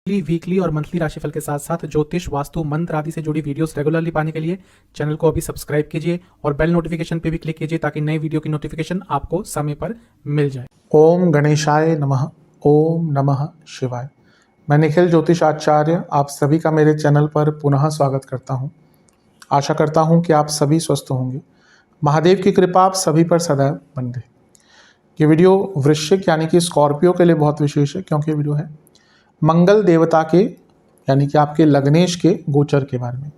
Weekly और monthly राशिफल के साथ साथ ज्योतिष, वास्तु, मंत्र आदि से जुड़ी वीडियोस रेगुलरली पाने के लिए चैनल को अभी सब्सक्राइब कीजिए और बेल नोटिफिकेशन पे भी क्लिक कीजिए ताकि नई वीडियो की नोटिफिकेशन आपको समय पर मिल जाए। ओम गणेशाय नमः। ओम नमः शिवाय। मैं निखिल ज्योतिष आचार्य आप सभी का मेरे चैनल पर पुनः स्वागत करता हूं। आशा करता हूं कि आप सभी स्वस्थ होंगे। महादेव की कृपा आप सभी पर सदैव बनी रहे। ये वीडियो वृश्चिक यानी कि स्कॉर्पियो के लिए बहुत विशेष है, क्योंकि वीडियो है मंगल देवता के यानी कि आपके लग्नेश के गोचर के बारे में।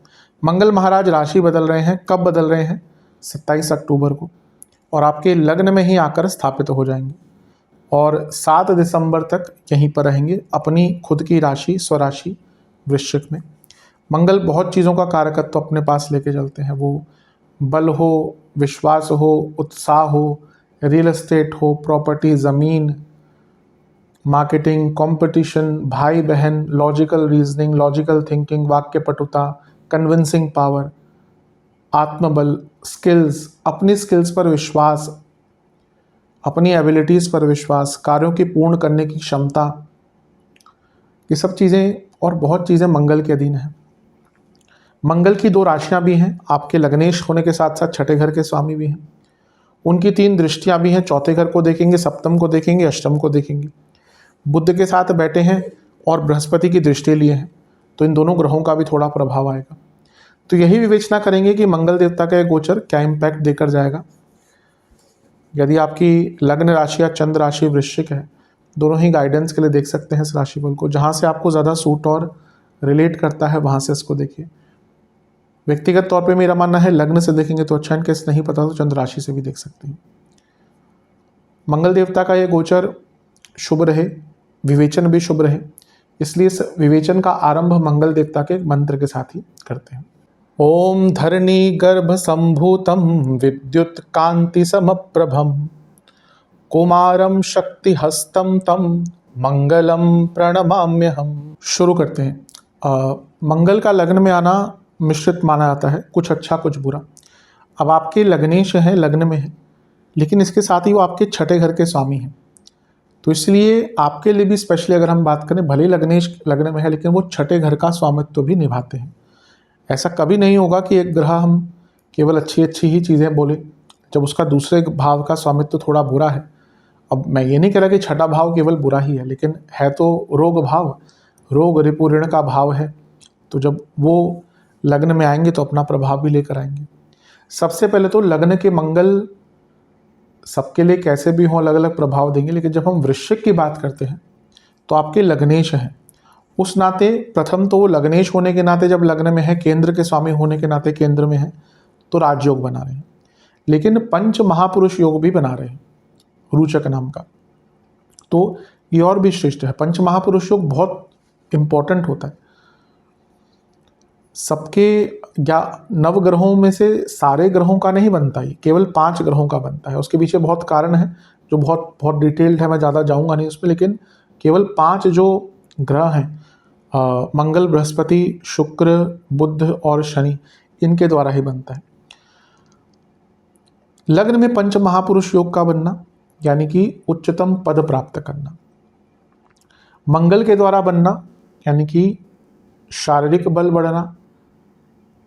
मंगल महाराज राशि बदल रहे हैं। कब बदल रहे हैं? 27 अक्टूबर को, और आपके लग्न में ही आकर स्थापित हो जाएंगे और 7 दिसंबर तक यहीं पर रहेंगे अपनी खुद की राशि स्वराशि वृश्चिक में। मंगल बहुत चीज़ों का कारकत्व अपने पास लेके चलते हैं। वो बल हो, विश्वास हो, उत्साह हो, रियल एस्टेट हो, प्रॉपर्टी, ज़मीन, मार्केटिंग, कंपटीशन, भाई बहन, लॉजिकल रीजनिंग, लॉजिकल थिंकिंग, वाक्य पटुता, कन्विंसिंग पावर, आत्मबल, स्किल्स, अपनी स्किल्स पर विश्वास, अपनी एबिलिटीज़ पर विश्वास, कार्यों की पूर्ण करने की क्षमता, ये सब चीज़ें और बहुत चीज़ें मंगल के अधीन हैं। मंगल की 2 राशियां भी हैं, आपके लग्नेश होने के साथ साथ छठे घर के स्वामी भी हैं। उनकी 3 दृष्टियां भी हैं। चौथे घर को देखेंगे, सप्तम को देखेंगे, अष्टम को देखेंगे। बुध के साथ बैठे हैं और बृहस्पति की दृष्टि लिए हैं, तो इन दोनों ग्रहों का भी थोड़ा प्रभाव आएगा। तो यही विवेचना करेंगे कि मंगल देवता का गोचर क्या इम्पैक्ट देकर जाएगा। यदि आपकी लग्न राशि या चंद्र राशि वृश्चिक है, दोनों ही गाइडेंस के लिए देख सकते हैं इस राशिफल को। जहाँ से आपको ज़्यादा सूट और रिलेट करता है वहाँ से इसको देखिए। व्यक्तिगत तौर पे मेरा मानना है लग्न से देखेंगे तो अच्छा, इनकेस नहीं पता तो चंद्र राशि से भी देख सकते हैं। मंगल देवता का ये गोचर शुभ रहे, विवेचन भी शुभ रहे, इसलिए इस विवेचन का आरंभ मंगल देवता के मंत्र के साथ ही करते हैं। ओम धरणी गर्भ संभूतम विद्युत कांति समप्रभम कुमारम शक्ति हस्तम तम मंगलम प्रणमाम्यहम। शुरू करते हैं। मंगल का लग्न में आना मिश्रित माना जाता है, कुछ अच्छा कुछ बुरा। अब आपके लग्नेश हैं, लग्न में है, लेकिन इसके साथ ही वो आपके छठे घर के स्वामी हैं, तो इसलिए आपके लिए भी स्पेशली अगर हम बात करें, भले लग्नेश लग्न में है लेकिन वो छठे घर का स्वामित्व भी निभाते हैं। ऐसा कभी नहीं होगा कि एक ग्रह हम केवल अच्छी अच्छी ही चीज़ें बोले जब उसका दूसरे भाव का स्वामित्व थोड़ा बुरा है। अब मैं ये नहीं कह रहा कि छठा भाव केवल बुरा ही है, लेकिन है तो रोग भाव, रोग रिपु ऋण का भाव है, तो जब वो लग्न में आएंगे तो अपना प्रभाव भी लेकर आएंगे। सबसे पहले तो लग्न के मंगल सबके लिए कैसे भी हों अलग अलग प्रभाव देंगे, लेकिन जब हम वृश्चिक की बात करते हैं तो आपके लग्नेश हैं, उस नाते प्रथम तो वो लग्नेश होने के नाते जब लग्न में है, केंद्र के स्वामी होने के नाते केंद्र में है, तो राजयोग बना रहे हैं। लेकिन पंच महापुरुष योग भी बना रहे हैं रोचक नाम का, तो ये और भी श्रेष्ठ है। पंच महापुरुष योग बहुत इंपॉर्टेंट होता है। सबके या नवग्रहों में से सारे ग्रहों का नहीं बनता, ही केवल 5 ग्रहों का बनता है। उसके पीछे बहुत कारण है जो बहुत बहुत डिटेल्ड है, मैं ज़्यादा जाऊंगा नहीं उसमें, लेकिन केवल 5 जो ग्रह हैं, मंगल, बृहस्पति, शुक्र, बुध और शनि, इनके द्वारा ही बनता है। लग्न में पंच महापुरुष योग का बनना यानी कि उच्चतम पद प्राप्त करना, मंगल के द्वारा बनना यानी कि शारीरिक बल बढ़ना,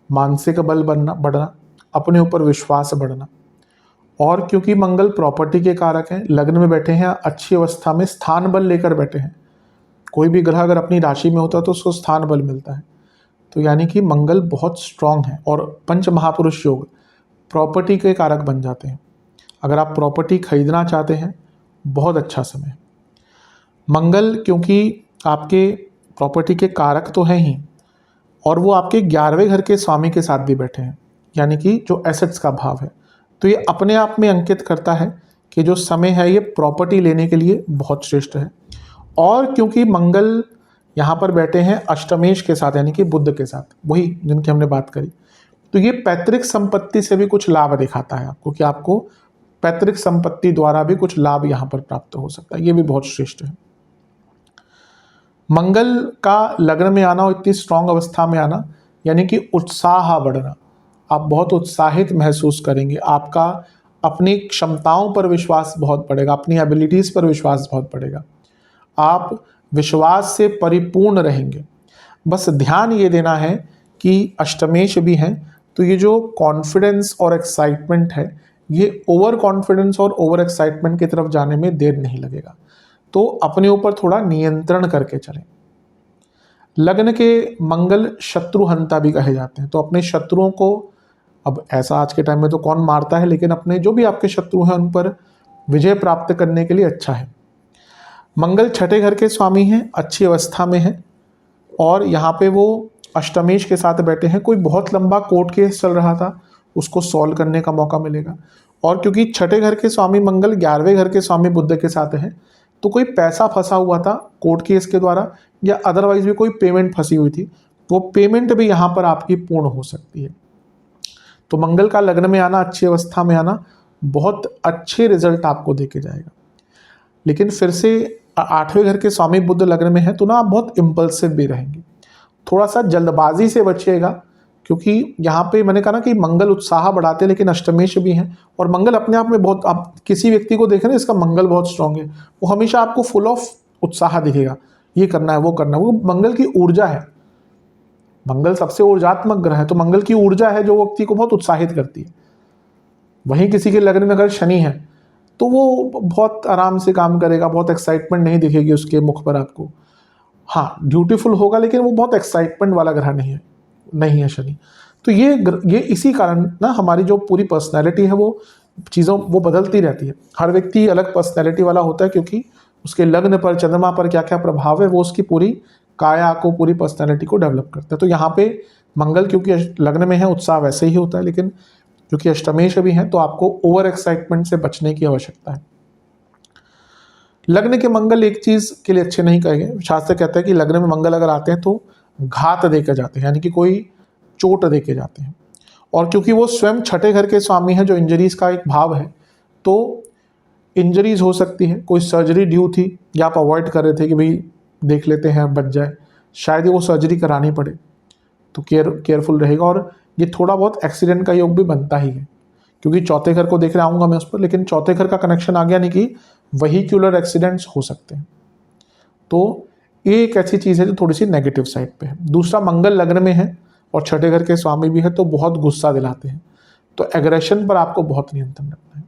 मानसिक बल बढ़ना, अपने ऊपर विश्वास बढ़ना, और क्योंकि मंगल प्रॉपर्टी के कारक हैं, लग्न में बैठे हैं, अच्छी अवस्था में स्थान बल लेकर बैठे हैं। कोई भी ग्रह अगर अपनी राशि में होता है तो उसको स्थान बल मिलता है, तो यानी कि मंगल बहुत स्ट्रांग है। और पंच महापुरुष योग प्रॉपर्टी के कारक बन जाते हैं। अगर आप प्रॉपर्टी खरीदना चाहते हैं, बहुत अच्छा समय है। मंगल क्योंकि आपके प्रॉपर्टी के कारक तो हैं ही, और वो आपके 11वें घर के स्वामी के साथ भी बैठे हैं, यानी कि जो एसेट्स का भाव है, तो ये अपने आप में अंकित करता है कि जो समय है ये प्रॉपर्टी लेने के लिए बहुत श्रेष्ठ है। और क्योंकि मंगल यहाँ पर बैठे हैं अष्टमेश के साथ यानी कि बुध के साथ, वही जिनकी हमने बात करी, तो ये पैतृक संपत्ति से भी कुछ लाभ दिखाता है आपको, कि आपको पैतृक संपत्ति द्वारा भी कुछ लाभ यहाँ पर प्राप्त हो सकता है। ये भी बहुत श्रेष्ठ है। मंगल का लग्न में आना और इतनी स्ट्रांग अवस्था में आना यानी कि उत्साह बढ़ना, आप बहुत उत्साहित महसूस करेंगे, आपका अपनी क्षमताओं पर विश्वास बहुत बढ़ेगा, अपनी एबिलिटीज़ पर विश्वास बहुत बढ़ेगा। आप विश्वास से परिपूर्ण रहेंगे। बस ध्यान ये देना है कि अष्टमेश भी हैं, तो ये जो कॉन्फिडेंस और एक्साइटमेंट है, ये ओवर कॉन्फिडेंस और ओवर एक्साइटमेंट की तरफ जाने में देर नहीं लगेगा। तो अपने ऊपर थोड़ा नियंत्रण करके चलें। लग्न के मंगल शत्रुहंता भी कहे जाते हैं, तो अपने शत्रुओं को, अब ऐसा आज के टाइम में तो कौन मारता है, लेकिन अपने जो भी आपके शत्रु हैं उन पर विजय प्राप्त करने के लिए अच्छा है। मंगल छठे घर के स्वामी हैं, अच्छी अवस्था में हैं, और यहाँ पे वो अष्टमेश के साथ बैठे हैं। कोई बहुत लंबा कोर्ट केस चल रहा था, उसको सॉल्व करने का मौका मिलेगा। और क्योंकि छठे घर के स्वामी मंगल 11वें घर के स्वामी बुध के साथ हैं, तो कोई पैसा फंसा हुआ था कोर्ट केस के द्वारा, या अदरवाइज भी कोई पेमेंट फंसी हुई थी, वो पेमेंट भी यहाँ पर आपकी पूर्ण हो सकती है। तो मंगल का लग्न में आना, अच्छी अवस्था में आना बहुत अच्छे रिजल्ट आपको देके जाएगा। लेकिन फिर से 8वें घर के स्वामी बुध लग्न में है, तो ना आप बहुत इम्पल्सिव भी रहेंगे। थोड़ा सा जल्दबाजी से बचिएगा, क्योंकि यहाँ पे मैंने कहा ना कि मंगल उत्साह बढ़ाते हैं, लेकिन अष्टमेश भी हैं, और मंगल अपने आप में बहुत, आप किसी व्यक्ति को देखें ना, इसका मंगल बहुत स्ट्रांग है, वो हमेशा आपको फुल ऑफ उत्साह दिखेगा, ये करना है वो करना है। वो मंगल की ऊर्जा है, मंगल सबसे ऊर्जात्मक ग्रह है, तो मंगल की ऊर्जा है जो व्यक्ति को बहुत उत्साहित करती है। वहीं किसी के लग्न में अगर शनि है, तो वो बहुत आराम से काम करेगा, बहुत एक्साइटमेंट नहीं दिखेगी उसके मुख पर आपको। हाँ, ड्यूटीफुल होगा, लेकिन वो बहुत एक्साइटमेंट वाला ग्रह नहीं है शनि। तो ये इसी कारण ना हमारी जो पूरी पर्सनैलिटी है वो चीज़ों वो बदलती रहती है। हर व्यक्ति अलग पर्सनैलिटी वाला होता है, क्योंकि उसके लग्न पर, चंद्रमा पर क्या क्या प्रभाव है, वो उसकी पूरी काया को, पूरी पर्सनैलिटी को डेवलप करता है। तो यहाँ पे मंगल क्योंकि लग्न में है, उत्साह वैसे ही होता है, लेकिन क्योंकि अष्टमेश भी हैं, तो आपको ओवर एक्साइटमेंट से बचने की आवश्यकता है। लग्न के मंगल एक चीज के लिए अच्छे नहीं कहे गए। शास्त्र कहता है कि लग्न में मंगल अगर आते हैं तो घात देकर जाते हैं, यानी कि कोई चोट देके जाते हैं। और क्योंकि वो स्वयं छठे घर के स्वामी हैं, जो इंजरीज का एक भाव है, तो इंजरीज हो सकती है। कोई सर्जरी ड्यू थी, या आप अवॉइड कर रहे थे कि भाई देख लेते हैं बच जाए, शायद ही वो सर्जरी करानी पड़े, तो केयरफुल रहेगा। और ये थोड़ा बहुत एक्सीडेंट का योग भी बनता ही है, क्योंकि चौथे घर को देख रहे आऊँगा मैं उस पर, लेकिन चौथे घर का कनेक्शन आ गया, नहीं कि वहीक्यूलर एक्सीडेंट्स हो सकते हैं। तो ये एक ऐसी चीज़ है जो थोड़ी सी नेगेटिव साइड पे है। दूसरा, मंगल लग्न में है और छठे घर के स्वामी भी है, तो बहुत गुस्सा दिलाते हैं, तो एग्रेशन पर आपको बहुत नियंत्रण रखना है।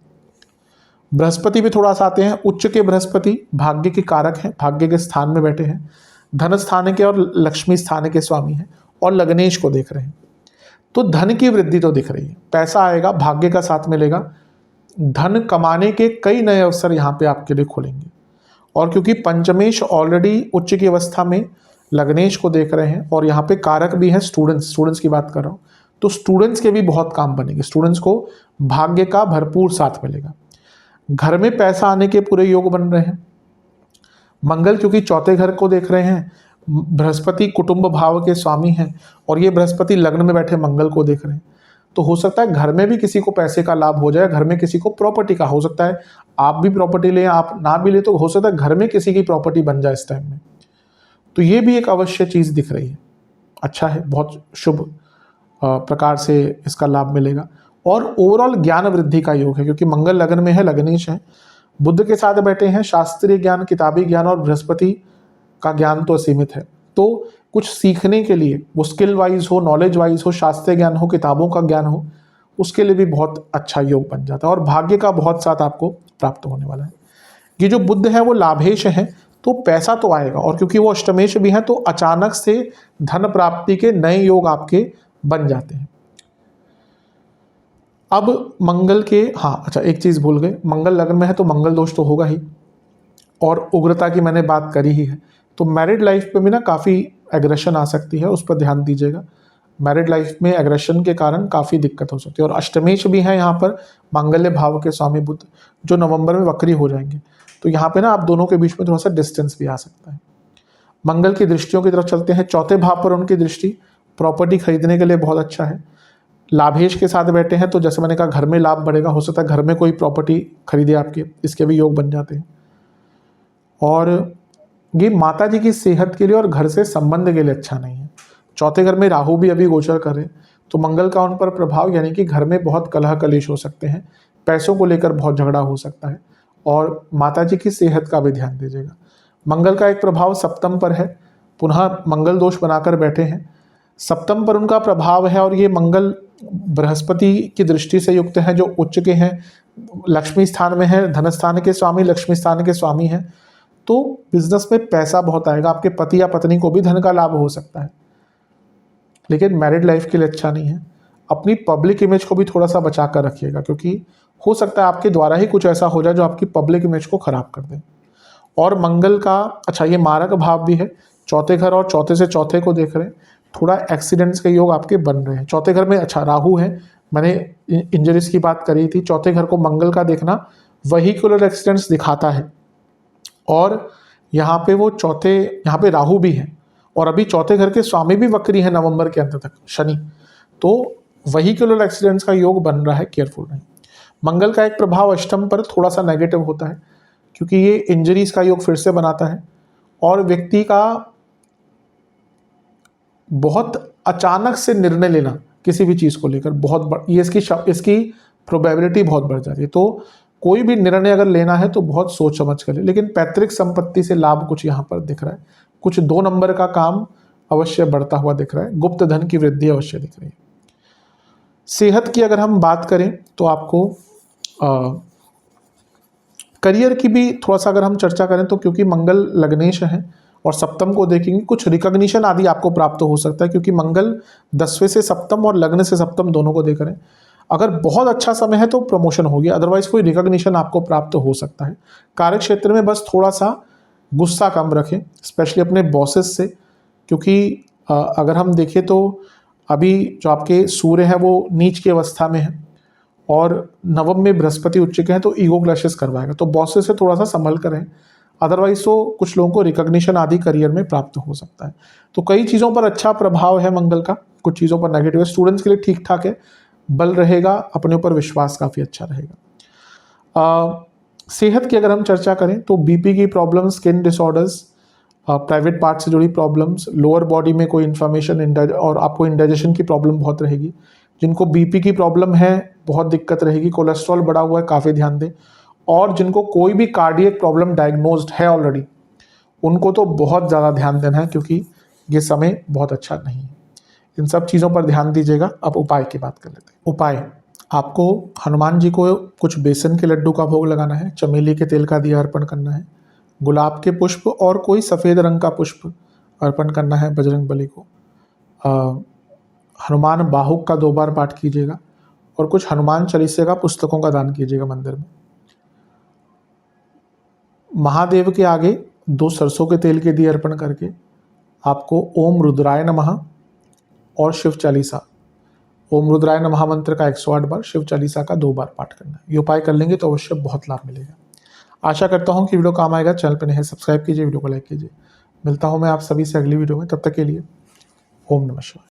बृहस्पति भी थोड़ा सा आते हैं। उच्च के बृहस्पति भाग्य के कारक हैं, भाग्य के स्थान में बैठे हैं, धन स्थान के और लक्ष्मी स्थान के स्वामी हैं, और लग्नेश को देख रहे हैं, तो धन की वृद्धि तो दिख रही है, पैसा आएगा, भाग्य का साथ मिलेगा, धन कमाने के कई नए अवसर यहाँ पे आपके लिए खुलेंगे। और क्योंकि पंचमेश ऑलरेडी उच्च की अवस्था में लग्नेश को देख रहे हैं, और यहाँ पे कारक भी है स्टूडेंट्स की बात कर रहा हूँ, तो स्टूडेंट्स के भी बहुत काम बनेंगे, स्टूडेंट्स को भाग्य का भरपूर साथ मिलेगा। घर में पैसा आने के पूरे योग बन रहे हैं। मंगल क्योंकि चौथे घर को देख रहे हैं, बृहस्पति कुटुंब भाव के स्वामी हैं, और ये बृहस्पति लग्न में बैठे मंगल को देख रहे हैं, तो हो सकता है घर में भी किसी को पैसे का लाभ हो जाए, घर में किसी को प्रॉपर्टी का हो सकता है। आप भी प्रॉपर्टी लें, आप ना भी ले, तो हो सकता है घर में किसी की प्रॉपर्टी बन जाए इस टाइम में। तो ये भी एक अवश्य चीज़ दिख रही है, अच्छा है, बहुत शुभ प्रकार से इसका लाभ मिलेगा। और ओवरऑल ज्ञान वृद्धि का योग है, क्योंकि मंगल लग्न में है, लग्नेश है, बुध के साथ बैठे हैं, शास्त्रीय ज्ञान, किताबी ज्ञान, और बृहस्पति का ज्ञान तो असीमित है। तो कुछ सीखने के लिए, वो स्किल वाइज हो, नॉलेज वाइज हो, शास्त्रीय ज्ञान हो, किताबों का ज्ञान हो, उसके लिए भी बहुत अच्छा योग बन जाता है, और भाग्य का बहुत साथ आपको प्राप्त होने वाला है। ये जो बुध है वो लाभेश है, तो पैसा तो आएगा, और क्योंकि वो अष्टमेश भी है, तो अचानक से धन प्राप्ति के नए योग आपके बन जाते हैं। अब मंगल के, हाँ अच्छा, एक चीज़ भूल गए, मंगल लग्न में है तो मंगल दोष तो होगा ही, और उग्रता की मैंने बात करी ही है। तो मैरिड लाइफ पे भी ना काफ़ी एग्रेशन आ सकती है, उस पर ध्यान दीजिएगा। मैरिड लाइफ में एग्रेशन के कारण काफ़ी दिक्कत हो सकती है। और अष्टमेश भी है यहाँ पर मांगल्य भाव के स्वामी बुध, जो नवंबर में वक्री हो जाएंगे, तो यहाँ पे ना आप दोनों के बीच में थोड़ा सा डिस्टेंस भी आ सकता है। मंगल की दृष्टियों की तरफ चलते हैं। चौथे भाव पर उनकी दृष्टि प्रॉपर्टी खरीदने के लिए बहुत अच्छा है। लाभेश के साथ बैठे हैं, तो जैसे मैंने कहा घर में लाभ बढ़ेगा, हो सकता है घर में कोई प्रॉपर्टी खरीदे आपके, इसके भी योग बन जाते हैं। और ये माता जी की सेहत के लिए और घर से संबंध के लिए अच्छा नहीं है। चौथे घर में राहु भी अभी गोचर करे, तो मंगल का उन पर प्रभाव, यानी कि घर में बहुत कलह कलेश हो सकते हैं, पैसों को लेकर बहुत झगड़ा हो सकता है, और माता जी की सेहत का भी ध्यान दीजिएगा। मंगल का एक प्रभाव सप्तम पर है, पुनः मंगल दोष बनाकर बैठे हैं। सप्तम पर उनका प्रभाव है और ये मंगल बृहस्पति की दृष्टि से युक्त हैं जो उच्च के हैं, लक्ष्मी स्थान में है, धन स्थान के स्वामी, लक्ष्मी स्थान के स्वामी हैं। तो बिजनेस में पैसा बहुत आएगा, आपके पति या पत्नी को भी धन का लाभ हो सकता है, लेकिन मैरिड लाइफ के लिए अच्छा नहीं है। अपनी पब्लिक इमेज को भी थोड़ा सा बचा कर रखिएगा, क्योंकि हो सकता है आपके द्वारा ही कुछ ऐसा हो जाए जो आपकी पब्लिक इमेज को खराब कर दे। और मंगल का अच्छा ये मारक भाव भी है, चौथे घर और चौथे से चौथे को देख रहे हैं, थोड़ा एक्सीडेंट्स के योग आपके बन रहे हैं। चौथे घर में अच्छा राहु है, मैंने इंजरीज की बात करी थी। चौथे घर को मंगल का देखना वहीकुलर एक्सीडेंट्स दिखाता है, और यहाँ पे वो यहाँ पे राहु भी है, और अभी चौथे घर के स्वामी भी वक्री है नवंबर के अंत तक, शनि। तो वहीकुलर एक्सीडेंट्स का योग बन रहा है, केयरफुल रहें। मंगल का एक प्रभाव अष्टम पर थोड़ा सा नेगेटिव होता है, क्योंकि ये इंजरीज का योग फिर से बनाता है, और व्यक्ति का बहुत अचानक से निर्णय लेना किसी भी चीज़ को लेकर ये इसकी प्रोबेबिलिटी बहुत बढ़ जाती है। तो कोई भी निर्णय अगर लेना है तो बहुत सोच समझ कर ले। लेकिन पैतृक संपत्ति से लाभ कुछ यहाँ पर दिख रहा है, कुछ 2 नंबर का काम अवश्य बढ़ता हुआ दिख रहा है, गुप्त धन की वृद्धि अवश्य दिख रही है। सेहत की अगर हम बात करें तो आपको करियर की भी थोड़ा सा अगर हम चर्चा करें तो, क्योंकि मंगल लग्नेश है और सप्तम को देखेंगे, कुछ रिकॉग्निशन आदि आपको प्राप्त हो सकता है, क्योंकि मंगल 10वें से सप्तम और लग्न से सप्तम दोनों को देख रहे हैं। अगर बहुत अच्छा समय है तो प्रमोशन होगी, अदरवाइज कोई रिकॉग्निशन आपको प्राप्त हो सकता है। कार्य क्षेत्र में बस थोड़ा सा गुस्सा कम रखें, स्पेशली अपने बॉसेस से, क्योंकि अगर हम देखें तो अभी जो आपके सूर्य है वो नीच की अवस्था में है और नवम में बृहस्पति उच्च के हैं, तो ईगो क्लैशेस करवाएगा। तो बॉसेस से थोड़ा सा संभल कर रहें, अदरवाइज तो कुछ लोगों को रिकॉग्निशन आदि करियर में प्राप्त हो सकता है। तो कई चीज़ों पर अच्छा प्रभाव है मंगल का, कुछ चीज़ों पर नेगेटिव है। स्टूडेंट्स के लिए ठीक ठाक है, बल रहेगा, अपने ऊपर विश्वास काफ़ी अच्छा रहेगा। सेहत की अगर हम चर्चा करें तो बीपी की problem, skin disorders, private part से जुड़ी प्रॉब्लम्स, लोअर बॉडी में कोई इन्फ्लामेशन और आपको इंडाइजेशन की प्रॉब्लम बहुत रहेगी। जिनको बीपी की प्रॉब्लम है बहुत दिक्कत रहेगी, कोलेस्ट्रॉल बढ़ा हुआ है काफ़ी ध्यान दें, और जिनको कोई भी कार्डियक प्रॉब्लम डायग्नोज्ड है ऑलरेडी, उनको तो बहुत ज़्यादा ध्यान देना है, क्योंकि ये समय बहुत अच्छा नहीं है। इन सब चीज़ों पर ध्यान दीजिएगा। अब उपाय की बात कर लेते हैं। उपाय, आपको हनुमान जी को कुछ बेसन के लड्डू का भोग लगाना है, चमेली के तेल का दिया अर्पण करना है, गुलाब के पुष्प और कोई सफ़ेद रंग का पुष्प अर्पण करना है बजरंग बली को। हनुमान बाहुक का 2 बार पाठ कीजिएगा, और कुछ हनुमान चालीसा का पुस्तकों का दान कीजिएगा मंदिर में। महादेव के आगे 2 सरसों के तेल के दिए अर्पण करके आपको ओम रुद्राय नमः और शिव चालीसा, ओम रुद्राय नमः मंत्र का 108 बार, शिव चालीसा का 2 बार पाठ करना है। ये उपाय कर लेंगे तो अवश्य बहुत लाभ मिलेगा। आशा करता हूँ कि वीडियो काम आएगा। चैनल पर नए हैं सब्सक्राइब कीजिए, वीडियो को लाइक कीजिए। मिलता हूँ मैं आप सभी से अगली वीडियो में, तब तक के लिए ओम नमः शिवाय।